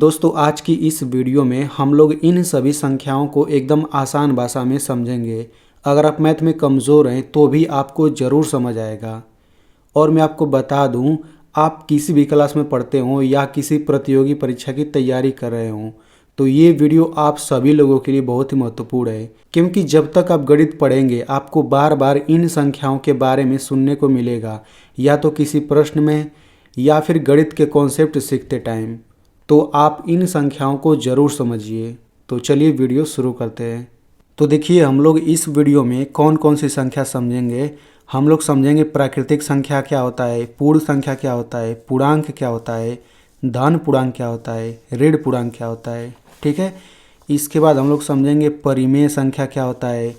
दोस्तों आज की इस वीडियो में हम लोग इन सभी संख्याओं को एकदम आसान भाषा में समझेंगे। अगर आप मैथ में कमज़ोर हैं तो भी आपको ज़रूर समझ आएगा। और मैं आपको बता दूं, आप किसी भी क्लास में पढ़ते हों या किसी प्रतियोगी परीक्षा की तैयारी कर रहे हों तो ये वीडियो आप सभी लोगों के लिए बहुत ही महत्वपूर्ण है, क्योंकि जब तक आप गणित पढ़ेंगे आपको बार बार इन संख्याओं के बारे में सुनने को मिलेगा, या तो किसी प्रश्न में या फिर गणित के कॉन्सेप्ट सीखते टाइम। तो आप इन संख्याओं को ज़रूर समझिए। तो चलिए वीडियो शुरू करते हैं। तो देखिए हम लोग इस वीडियो में कौन कौन सी संख्या समझेंगे। हम लोग समझेंगे प्राकृतिक संख्या क्या होता है, पूर्ण संख्या क्या होता है, पूर्णांक क्या होता है, धन पूर्णांक क्या होता है, ऋण पूर्णांक क्या होता है। ठीक है। इसके बाद हम लोग समझेंगे परिमेय संख्या क्या होता है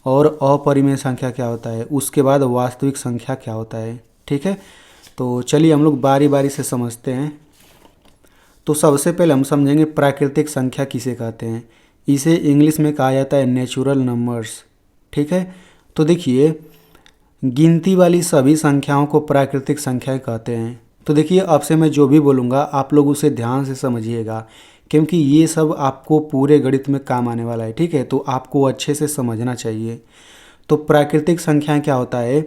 और अपरिमेय संख्या क्या होता है। उसके बाद वास्तविक संख्या क्या होता है। ठीक है। तो चलिए हम लोग बारी बारी से समझते हैं। तो सबसे पहले हम समझेंगे प्राकृतिक संख्या किसे कहते हैं। इसे इंग्लिश में कहा जाता है नेचुरल नंबर्स। ठीक है। तो देखिए गिनती वाली सभी संख्याओं को प्राकृतिक संख्या कहते हैं। तो देखिए अब से मैं जो भी बोलूँगा आप लोग उसे ध्यान से समझिएगा, क्योंकि ये सब आपको पूरे गणित में काम आने वाला है। ठीक है। तो आपको अच्छे से समझना चाहिए। तो प्राकृतिक संख्या क्या होता है,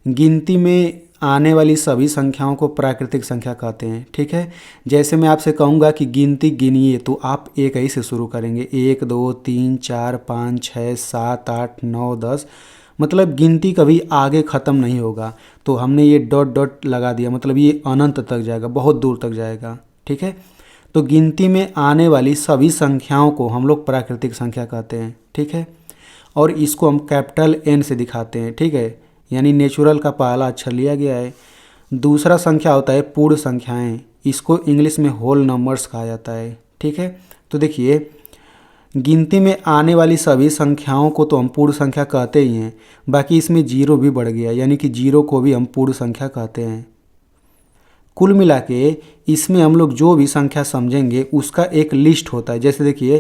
गिनती में आने वाली सभी संख्याओं को प्राकृतिक संख्या कहते हैं। ठीक है। जैसे मैं आपसे कहूँगा कि गिनती गिनिए तो आप एक ही से शुरू करेंगे, 1 2 3 4 5 6 7 8 9 10, मतलब गिनती कभी आगे ख़त्म नहीं होगा। तो हमने ये डॉट डॉट लगा दिया, मतलब ये अनंत तक जाएगा, बहुत दूर तक जाएगा। ठीक है। तो गिनती में आने वाली सभी संख्याओं को हम लोग प्राकृतिक संख्या कहते हैं। ठीक है। और इसको हम कैपिटल N से दिखाते हैं। ठीक है। यानी नेचुरल का पहला अक्षर लिया गया है। दूसरा संख्या होता है पूर्ण संख्याएं, इसको इंग्लिश में होल नंबर्स कहा जाता है। ठीक है। तो देखिए गिनती में आने वाली सभी संख्याओं को तो हम पूर्ण संख्या कहते ही हैं, बाकी इसमें जीरो भी बढ़ गया, यानी कि जीरो को भी हम पूर्ण संख्या कहते हैं। कुल मिला के इसमें हम लोग जो भी संख्या समझेंगे उसका एक लिस्ट होता है। जैसे देखिए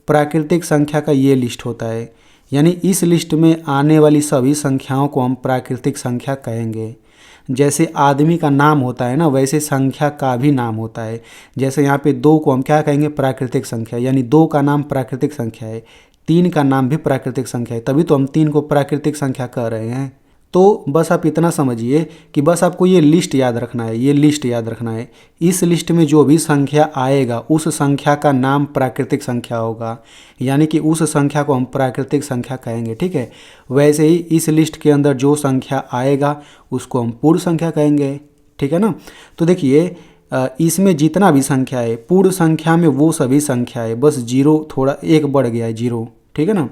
प्राकृतिक संख्या का ये लिस्ट होता है, यानी इस लिस्ट में आने वाली सभी संख्याओं को हम प्राकृतिक संख्या कहेंगे। जैसे आदमी का नाम होता है ना, वैसे संख्या का भी नाम होता है। जैसे यहाँ पे 2 को हम क्या कहेंगे, प्राकृतिक संख्या, यानी 2 का नाम प्राकृतिक संख्या है। 3 का नाम भी प्राकृतिक संख्या है, तभी तो हम 3 को प्राकृतिक संख्या कह रहे हैं। तो बस आप इतना समझिए कि बस आपको ये लिस्ट याद रखना है, ये लिस्ट याद रखना है। इस लिस्ट में जो भी संख्या आएगा उस संख्या का नाम प्राकृतिक संख्या होगा, यानी कि उस संख्या को हम प्राकृतिक संख्या कहेंगे। ठीक है। वैसे ही इस लिस्ट के अंदर जो संख्या आएगा उसको हम पूर्ण संख्या कहेंगे। ठीक है ना। तो देखिए इसमें जितना भी संख्या है पूर्ण संख्या में वो सभी संख्या है, बस जीरो थोड़ा एक बढ़ गया है, जीरो। ठीक है ना।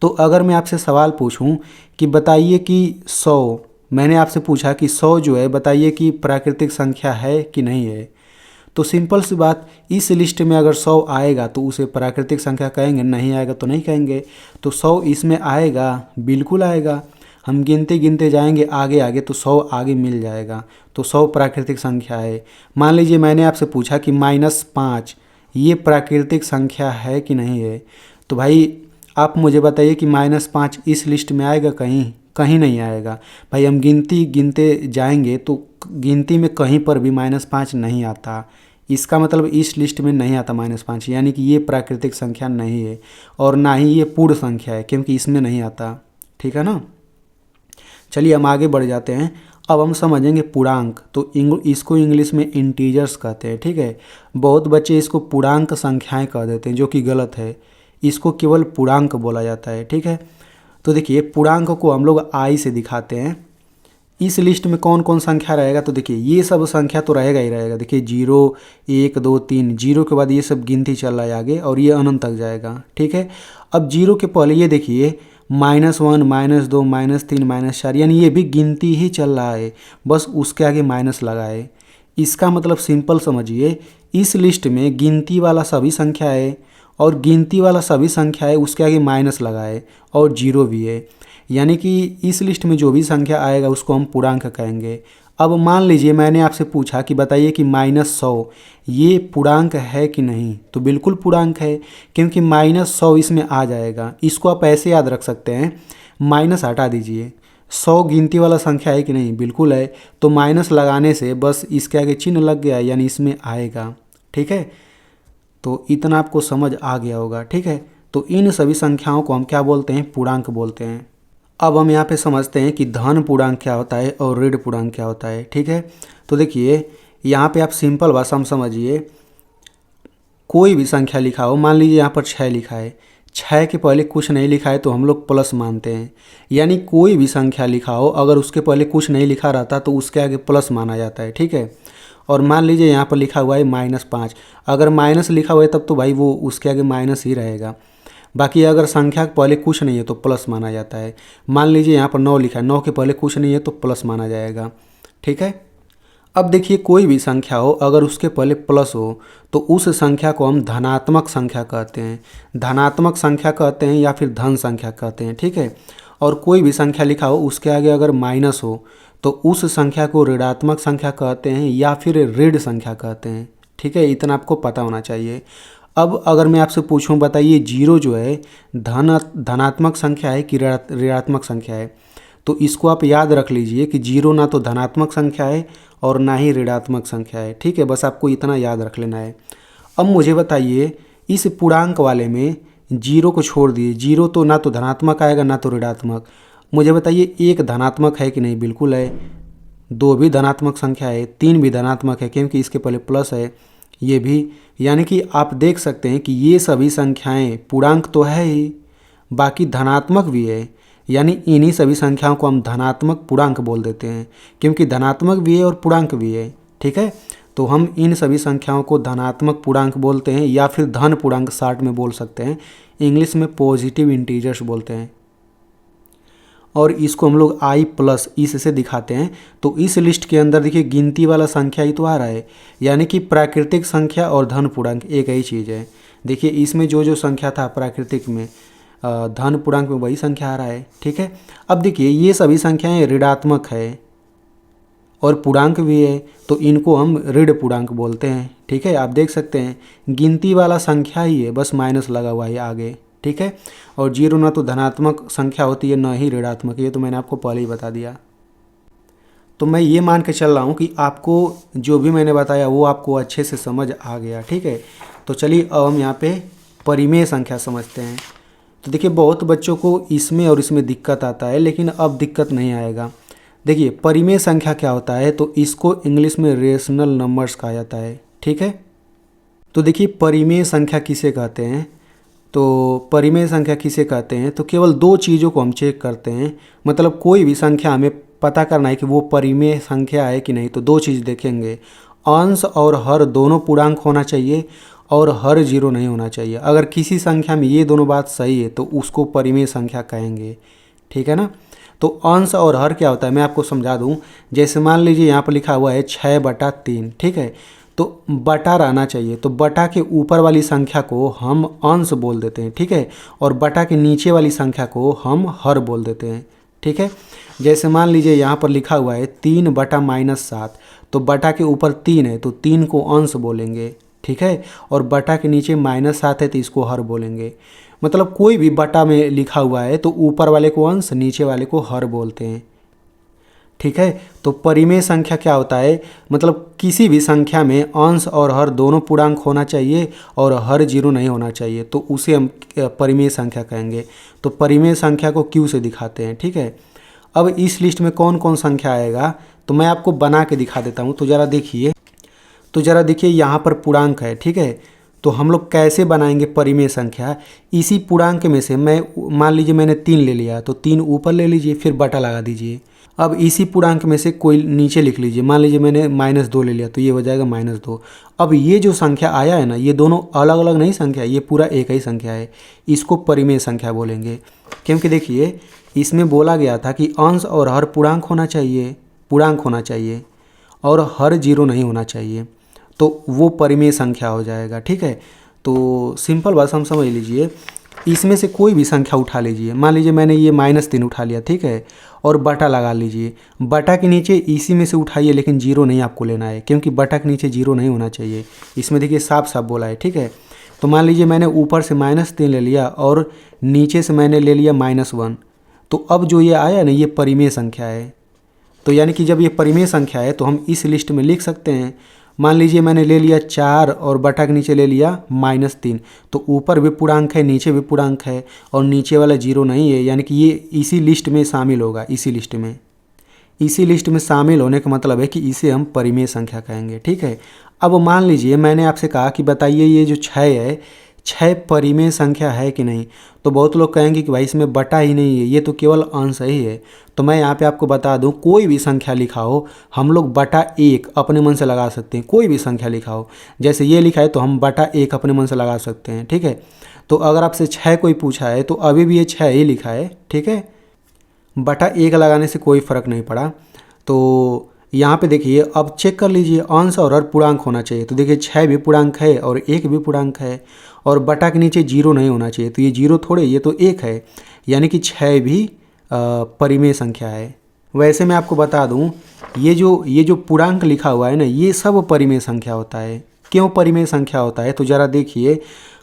तो अगर मैं आपसे सवाल पूछूं कि बताइए कि 100, मैंने आपसे पूछा कि 100 जो है बताइए कि प्राकृतिक संख्या है कि नहीं है, तो सिंपल सी बात, इस लिस्ट में अगर 100 आएगा तो उसे प्राकृतिक संख्या कहेंगे, नहीं आएगा तो नहीं कहेंगे। तो 100 इसमें आएगा, बिल्कुल आएगा। हम गिनते गिनते जाएंगे आगे आगे तो 100 आगे मिल जाएगा, तो 100 प्राकृतिक संख्या है। मान लीजिए मैंने आपसे पूछा कि -5 ये प्राकृतिक संख्या है कि नहीं है, तो भाई आप मुझे बताइए कि -5 इस लिस्ट में आएगा, कहीं कहीं नहीं आएगा। भाई हम गिनती गिनते जाएंगे तो गिनती में कहीं पर भी -5 नहीं आता, इसका मतलब इस लिस्ट में नहीं आता -5, यानी कि ये प्राकृतिक संख्या नहीं है और ना ही ये पूर्ण संख्या है, क्योंकि इसमें नहीं आता। ठीक है ना। चलिए हम आगे बढ़ जाते हैं। अब हम समझेंगे पूर्णांक। तो इसको इंग्लिश में इंटीजर्स कहते हैं। ठीक है। बहुत बच्चे इसको पूर्णांक संख्याएं कह देते हैं, जो कि गलत है। इसको केवल पूर्णांक बोला जाता है। ठीक है। तो देखिए पूर्णांक को हम लोग आई से दिखाते हैं। इस लिस्ट में कौन कौन संख्या रहेगा, तो देखिए ये सब संख्या तो रहेगा ही रहेगा। देखिए 0 1 2 3, जीरो के बाद ये सब गिनती चल रहा है आगे और ये अनंत तक जाएगा। ठीक है। अब जीरो के पहले ये देखिए -1 -2 -3 -4, यानी ये भी गिनती ही चल रहा है, बस उसके आगे माइनस लगा है। इसका मतलब सिंपल समझिए, इस लिस्ट में गिनती वाला सभी संख्या है और गिनती वाला सभी संख्या है उसके आगे माइनस लगा है और जीरो भी है, यानी कि इस लिस्ट में जो भी संख्या आएगा उसको हम पूर्णांक कहेंगे। अब मान लीजिए मैंने आपसे पूछा कि बताइए कि -100 ये पूर्णांक है कि नहीं, तो बिल्कुल पूर्णांक है, क्योंकि -100 इसमें आ जाएगा। इसको आप ऐसे याद रख सकते हैं, माइनस हटा दीजिए, 100 गिनती वाला संख्या है कि नहीं, बिल्कुल है, तो माइनस लगाने से बस इसके आगे चिन्ह लग गया, यानी इसमें आएगा। ठीक है। तो इतना आपको समझ आ गया होगा, ठीक है। तो इन सभी संख्याओं को हम क्या बोलते हैं, पूर्णांक बोलते हैं। अब हम यहाँ पे समझते हैं कि धन पूर्णांक क्या होता है और ऋण पूर्णांक क्या होता है, ठीक है। तो देखिए यहाँ पे आप सिंपल भाषा में समझिए, कोई भी संख्या लिखा हो, मान लीजिए यहाँ पर 6 लिखा है, 6 के पहले कुछ नहीं लिखा है तो हम लोग प्लस मानते हैं। यानी कोई भी संख्या लिखा हो, अगर उसके पहले कुछ नहीं लिखा रहता तो उसके आगे प्लस माना जाता है, ठीक है। और मान लीजिए यहाँ पर लिखा हुआ है -5, अगर माइनस लिखा हुआ है तब तो भाई वो उसके आगे माइनस ही रहेगा। बाकी अगर संख्या के पहले कुछ नहीं है तो प्लस माना जाता है। मान लीजिए यहाँ पर 9 लिखा है, 9 के पहले कुछ नहीं है तो प्लस माना जाएगा, ठीक है। अब देखिए कोई भी संख्या हो, अगर उसके पहले प्लस हो तो उस संख्या को हम धनात्मक संख्या कहते हैं, धनात्मक संख्या कहते हैं या फिर धन संख्या कहते हैं, ठीक है। और कोई भी संख्या लिखा हो उसके आगे अगर माइनस हो तो उस संख्या को ऋणात्मक संख्या कहते हैं या फिर ऋण संख्या कहते हैं, ठीक है। इतना आपको पता होना चाहिए। अब अगर मैं आपसे पूछूं, बताइए जीरो जो है धनात्मक संख्या है कि ऋणात्मक संख्या है? तो इसको आप याद रख लीजिए कि जीरो ना तो धनात्मक संख्या है और ना ही ऋणात्मक संख्या है, ठीक है। बस आपको इतना याद रख लेना है। अब मुझे बताइए इस पूर्णांक वाले में जीरो को छोड़ दिए, जीरो तो ना तो धनात्मक आएगा ना तो ऋणात्मक। मुझे बताइए एक धनात्मक है कि नहीं? बिल्कुल है। दो भी धनात्मक संख्या है, तीन भी धनात्मक है क्योंकि इसके पहले प्लस है, ये भी। यानी कि आप देख सकते हैं कि ये सभी संख्याएं पूर्णांक तो है ही, बाकी धनात्मक भी है। यानी इन्हीं सभी संख्याओं को हम धनात्मक पूर्णांक बोल देते हैं, क्योंकि धनात्मक भी है और पूर्णांक भी है, ठीक है। तो हम इन सभी संख्याओं को धनात्मक पूर्णांक बोलते हैं या फिर धन पूर्णांक शॉर्ट में बोल सकते हैं। इंग्लिश में पॉजिटिव इंटीजर्स बोलते हैं। और इसको हम लोग i+ इससे दिखाते हैं। तो इस लिस्ट के अंदर देखिए गिनती वाला संख्या ही तो आ रहा है, यानी कि प्राकृतिक संख्या और धन पूर्णांक एक ही चीज़ है। देखिए इसमें जो जो संख्या था प्राकृतिक में, धन पूर्णांक में वही संख्या आ रहा है, ठीक है। अब देखिए ये सभी संख्याएं ऋणात्मक है और पूर्णांक भी है, तो इनको हम ऋण पूर्णांक बोलते हैं, ठीक है। आप देख सकते हैं गिनती वाला संख्या ही है, बस माइनस लगा हुआ है आगे, ठीक है। और जीरो ना तो धनात्मक संख्या होती है ना ही ऋणात्मक, ये तो मैंने आपको पहले ही बता दिया। तो मैं ये मान के चल रहा हूँ कि आपको जो भी मैंने बताया वो आपको अच्छे से समझ आ गया, ठीक है। तो चलिए अब हम यहाँ पे परिमेय संख्या समझते हैं। तो देखिए बहुत बच्चों को इसमें और इसमें दिक्कत आता है, लेकिन अब दिक्कत नहीं आएगा। देखिए परिमेय संख्या क्या होता है, तो इसको इंग्लिश में रेशनल नंबर्स कहा जाता है, ठीक है। तो देखिए परिमेय संख्या किसे कहते हैं, तो परिमेय संख्या किसे कहते हैं, तो केवल दो चीज़ों को हम चेक करते हैं। मतलब कोई भी संख्या हमें पता करना है कि वो परिमेय संख्या है कि नहीं, तो दो चीज़ देखेंगे, अंश और हर दोनों पूर्णांक होना चाहिए और हर जीरो नहीं होना चाहिए। अगर किसी संख्या में ये दोनों बात सही है तो उसको परिमेय संख्या कहेंगे, ठीक है ना। तो अंश और हर क्या होता है मैं आपको समझा दूं। जैसे मान लीजिए यहाँ पर लिखा हुआ है 6/3, ठीक है। तो बटा रहना चाहिए, तो बटा के ऊपर वाली संख्या को हम अंश बोल देते हैं, ठीक है। और बटा के नीचे वाली संख्या को हम हर बोल देते हैं, ठीक है। जैसे मान लीजिए यहाँ पर लिखा हुआ है 3/-7, तो बटा के ऊपर 3 है तो 3 को अंश बोलेंगे, ठीक है। और बटा के नीचे -7 है तो इसको हर बोलेंगे। मतलब कोई भी बटा में लिखा हुआ है तो ऊपर वाले को अंश, नीचे वाले को हर बोलते हैं, ठीक है। तो परिमेय संख्या क्या होता है, मतलब किसी भी संख्या में अंश और हर दोनों पूर्णांक होना चाहिए और हर जीरो नहीं होना चाहिए, तो उसे हम परिमेय संख्या कहेंगे। तो परिमेय संख्या को Q से दिखाते हैं, ठीक है। अब इस लिस्ट में कौन कौन संख्या आएगा तो मैं आपको बना के दिखा देता हूँ। तो ज़रा देखिए यहाँ पर पूर्णांक है, ठीक है। तो हम लोग कैसे बनाएंगे परिमेय संख्या, इसी पूर्णांक में से मैं मान लीजिए मैंने 3 ले लिया तो 3 ऊपर ले लीजिए, फिर बटा लगा दीजिए। अब इसी पूर्णांक में से कोई नीचे लिख लीजिए, मान लीजिए मैंने -2 ले लिया तो ये हो जाएगा -2। अब ये जो संख्या आया है ना, ये दोनों अलग अलग नहीं संख्या, ये पूरा एक ही संख्या है, इसको परिमेय संख्या बोलेंगे। क्योंकि देखिए इसमें बोला गया था कि अंश और हर पूर्णांक होना चाहिए और हर जीरो नहीं होना चाहिए, तो वो परिमेय संख्या हो जाएगा, ठीक है। तो सिंपल बात हम समझ लीजिए, इसमें से कोई भी संख्या उठा लीजिए, मान लीजिए मैंने ये -3 उठा लिया, ठीक है। और बटा लगा लीजिए, बटा के नीचे इसी में से उठाइए, लेकिन जीरो नहीं आपको लेना है, क्योंकि बटा के नीचे जीरो नहीं होना चाहिए। इसमें देखिए साफ साफ बोला है, ठीक है। तो मान लीजिए मैंने ऊपर से -3 ले लिया और नीचे से मैंने ले लिया -1, तो अब जो ये आया ना ये परिमेय संख्या है। तो यानी कि जब ये परिमेय संख्या है तो हम इस लिस्ट में लिख सकते हैं मान लीजिए मैंने ले लिया 4 और बटा के नीचे ले लिया -3, तो ऊपर भी पूर्णांक है नीचे भी पूर्णांक है और नीचे वाला 0 नहीं है, यानी कि ये इसी लिस्ट में शामिल होगा। इसी लिस्ट में शामिल होने का मतलब है कि इसे हम परिमेय संख्या कहेंगे। ठीक है, अब मान लीजिए मैंने आपसे कहा कि बताइए ये जो 6 है, 6 परिमेय संख्या है कि नहीं। तो बहुत लोग कहेंगे कि भाई इसमें बटा ही नहीं है, ये तो केवल अंश ही है। तो मैं यहाँ पे आपको बता दूँ, कोई भी संख्या लिखा हो हम लोग बटा 1 अपने मन से लगा सकते हैं। कोई भी संख्या लिखा हो, जैसे ये लिखा है तो हम बटा 1 अपने मन से लगा सकते हैं। ठीक है, तो अगर आपसे 6 कोई पूछा है तो अभी भी ये 6 ही लिखा है। ठीक है, बटा 1 लगाने से कोई फ़र्क नहीं पड़ा। तो यहाँ पे देखिए, अब चेक कर लीजिए अंश और हर पूर्णांक होना चाहिए। तो देखिए 6 भी पूर्णांक है और 1 भी पूर्णांक है और बटा के नीचे 0 नहीं होना चाहिए। तो ये 0 थोड़े, ये तो 1 है, यानी कि 6 भी परिमेय संख्या है। वैसे मैं आपको बता दूं, ये जो पूर्णांक लिखा हुआ है ना, ये सब परिमेय संख्या होता है। क्यों परिमेय संख्या होता है? तो ज़रा देखिए,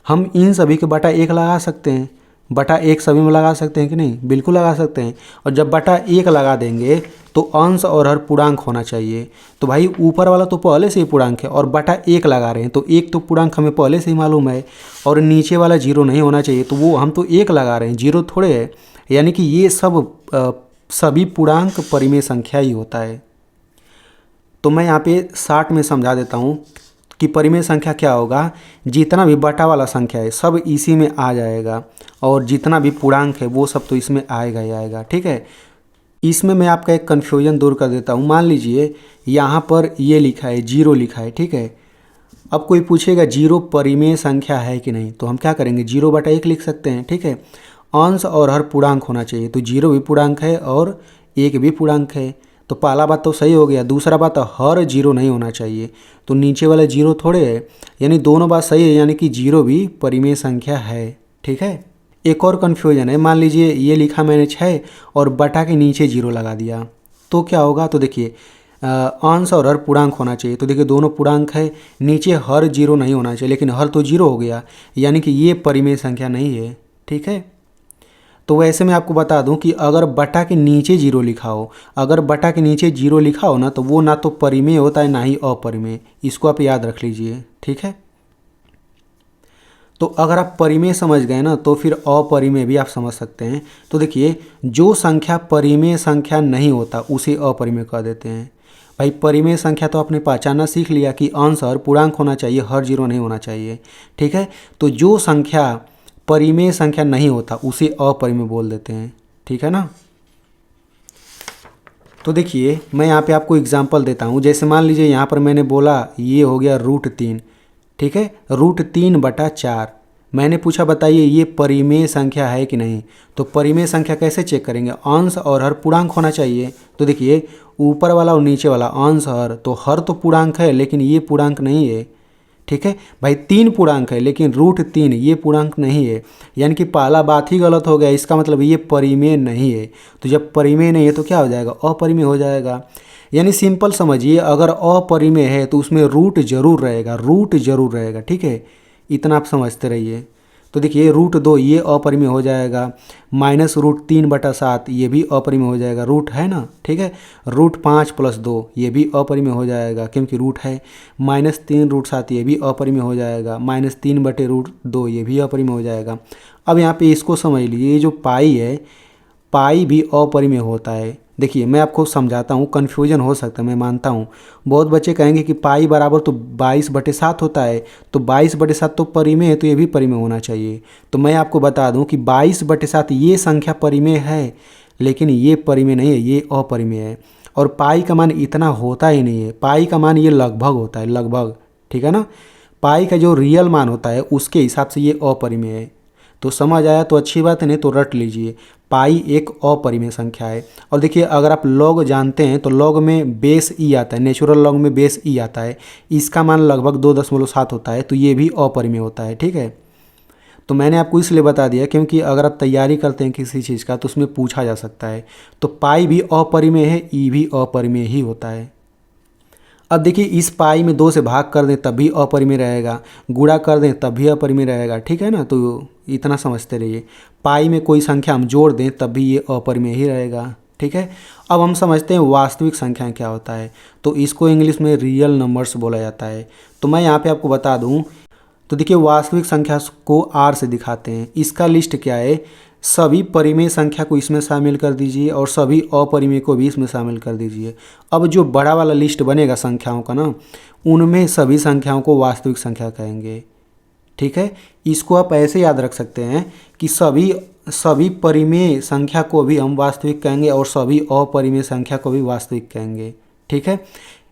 हम इन सभी के बटा 1 लगा सकते हैं। बटा 1 सभी में लगा सकते हैं कि नहीं? बिल्कुल लगा सकते हैं। और जब बटा 1 लगा देंगे तो अंश और हर पूर्णांक होना चाहिए। तो भाई ऊपर वाला तो पहले से ही पूर्णांक है और बटा 1 लगा रहे हैं तो 1 तो पूर्णांक हमें पहले से ही मालूम है। और नीचे वाला 0 नहीं होना चाहिए, तो वो हम तो 1 लगा रहे हैं, 0 थोड़े है। यानी कि ये सभी पूर्णांक परिमेय संख्या ही होता है। तो मैं यहाँ पे शार्ट में समझा देता हूँ कि परिमेय संख्या क्या होगा। जितना भी बटा वाला संख्या है सब इसी में आ जाएगा और जितना भी पूर्णांक है वो सब तो इसमें आएगा ही आएगा। ठीक है, इसमें मैं आपका एक कन्फ्यूजन दूर कर देता हूँ। मान लीजिए यहाँ पर ये लिखा है 0 लिखा है। ठीक है, अब कोई पूछेगा 0 परिमेय संख्या है कि नहीं, तो हम क्या करेंगे, 0 बटा 1 लिख सकते हैं। ठीक है, अंश और हर पूर्णांक होना चाहिए, तो 0 भी पूर्णांक है और 1 भी पूर्णांक है। तो पहला बात तो सही हो गया। दूसरा बात, हर 0 नहीं होना चाहिए, तो नीचे वाला 0 थोड़े है, यानी दोनों बात सही है, यानी कि 0 भी परिमेय संख्या है। ठीक है, एक और कन्फ्यूजन है। मान लीजिए ये लिखा मैंने 6 और बटा के नीचे 0 लगा दिया, तो क्या होगा। तो देखिए अंश और हर पूर्णांक होना चाहिए, तो देखिए दोनों पूर्णांक है, नीचे हर 0 नहीं होना चाहिए, लेकिन हर तो 0 हो गया, यानी कि ये परिमेय संख्या नहीं है। ठीक है, तो वैसे मैं आपको बता दूं कि अगर बटा के नीचे 0 लिखा हो, अगर बटा के नीचे 0 लिखा हो ना, तो वो ना तो परिमेय होता है ना ही अपरिमेय। इसको आप याद रख लीजिए। ठीक है, तो अगर आप परिमेय समझ गए ना, तो फिर अपरिमेय भी आप समझ सकते हैं। तो देखिए, जो संख्या परिमेय संख्या नहीं होता उसे अपरिमेय कह देते हैं। भाई परिमेय संख्या तो आपने पहचानना सीख लिया कि अंश और पूर्णांक होना चाहिए, हर 0 नहीं होना चाहिए। ठीक है, तो जो संख्या परिमेय संख्या नहीं होता उसे अपरिमेय बोल देते हैं। ठीक है ना। तो देखिए मैं यहाँ पे आपको एग्जांपल देता हूँ। जैसे मान लीजिए यहाँ पर मैंने बोला ये हो गया √3। ठीक है, √3/4। मैंने पूछा बताइए ये परिमेय संख्या है कि नहीं। तो परिमेय संख्या कैसे चेक करेंगे, अंश और हर पूर्णांक होना चाहिए। तो देखिए ऊपर वाला और नीचे वाला अंश हर, तो हर तो पूर्णांक है लेकिन ये पूर्णांक नहीं है। ठीक है भाई, 3 पूर्णांक है लेकिन √3 ये पूर्णांक नहीं है, यानी कि पहला बात ही गलत हो गया। इसका मतलब ये परिमेय नहीं है। तो जब परिमेय नहीं है तो क्या हो जाएगा, अपरिमेय हो जाएगा। यानी सिंपल समझिए, अगर अपरिमेय है तो उसमें रूट जरूर रहेगा, रूट जरूर रहेगा। ठीक है, इतना आप समझते रहिए। तो देखिए √2 ये अपरिमेय हो जाएगा, -√3/7 ये भी अपरिमेय हो जाएगा, रूट है ना। ठीक है, √5 + 2 ये भी अपरिमेय हो जाएगा क्योंकि रूट है, -3√7 ये भी अपरिमेय हो जाएगा, -3/√2 ये भी अपरिमेय हो जाएगा। अब यहाँ पे इसको समझ लीजिए, ये जो पाई है, पाई भी अपरिमेय होता है। देखिए मैं आपको समझाता हूँ, कन्फ्यूजन हो सकता है, मैं मानता हूँ। बहुत बच्चे कहेंगे कि पाई बराबर तो 22/7 होता है, तो 22/7 तो परिमेय है, तो ये भी परिमेय होना चाहिए। तो मैं आपको बता दूँ कि 22/7 ये संख्या परिमेय है, लेकिन ये परिमेय नहीं है, ये अपरिमेय है। और पाई का मान इतना होता ही नहीं है, पाई का मान ये लगभग होता है, लगभग। ठीक है ना, पाई का जो रियल मान होता है उसके हिसाब से ये अपरिमेय है। तो समझ आया तो अच्छी बात है, नहीं तो रट लीजिए, पाई एक अपरिमेय संख्या है। और देखिए अगर आप लॉग जानते हैं तो लॉग में बेस ई आता है, नेचुरल लॉग में बेस ई आता है, इसका मान लगभग 2.7 होता है, तो ये भी अपरिमेय होता है। ठीक है, तो मैंने आपको इसलिए बता दिया क्योंकि अगर आप तैयारी करते हैं किसी चीज़ का तो उसमें पूछा जा सकता है। तो पाई भी अपरिमेय है, ई भी अपरिमेय ही होता है। अब देखिए इस पाई में 2 से भाग कर दें तब भी अपरिमेय रहेगा, गुणा कर दें तब भी अपरिमेय रहेगा। ठीक है ना, तो इतना समझते रहिए। पाई में कोई संख्या हम जोड़ दें तब भी ये अपरिमेय ही रहेगा। ठीक है। अब हम समझते हैं वास्तविक संख्या क्या होता है। तो इसको इंग्लिश में रियल नंबर्स बोला जाता है। तो मैं यहाँ पे आपको बता दूँ, तो देखिए वास्तविक संख्या को आर से दिखाते हैं। इसका लिस्ट क्या है, सभी परिमेय संख्या को इसमें शामिल कर दीजिए और सभी अपरिमेय को भी इसमें शामिल कर दीजिए। अब जो बड़ा वाला लिस्ट बनेगा संख्याओं का ना, उनमें सभी संख्याओं को वास्तविक संख्या कहेंगे। ठीक है, इसको आप ऐसे याद रख सकते हैं कि सभी परिमेय संख्या को भी हम वास्तविक कहेंगे और सभी अपरिमेय संख्या को भी वास्तविक कहेंगे। ठीक है,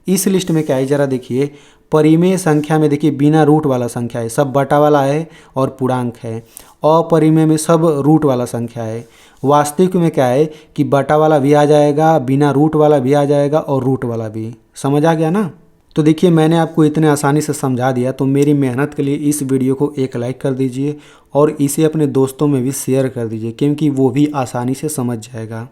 इस लिस्ट में क्या है जरा देखिए। परिमेय संख्या में देखिए बिना रूट वाला संख्या है, सब बटा वाला है और पूर्णांक है। अपरिमेय में सब रूट वाला संख्या है। वास्तविक में क्या है कि बटा वाला भी आ जाएगा, बिना रूट वाला भी आ जाएगा और रूट वाला भी। समझ आ गया ना। तो देखिए मैंने आपको इतने आसानी से समझा दिया, तो मेरी मेहनत के लिए इस वीडियो को एक लाइक कर दीजिए और इसे अपने दोस्तों में भी शेयर कर दीजिए, क्योंकि वो भी आसानी से समझ जाएगा।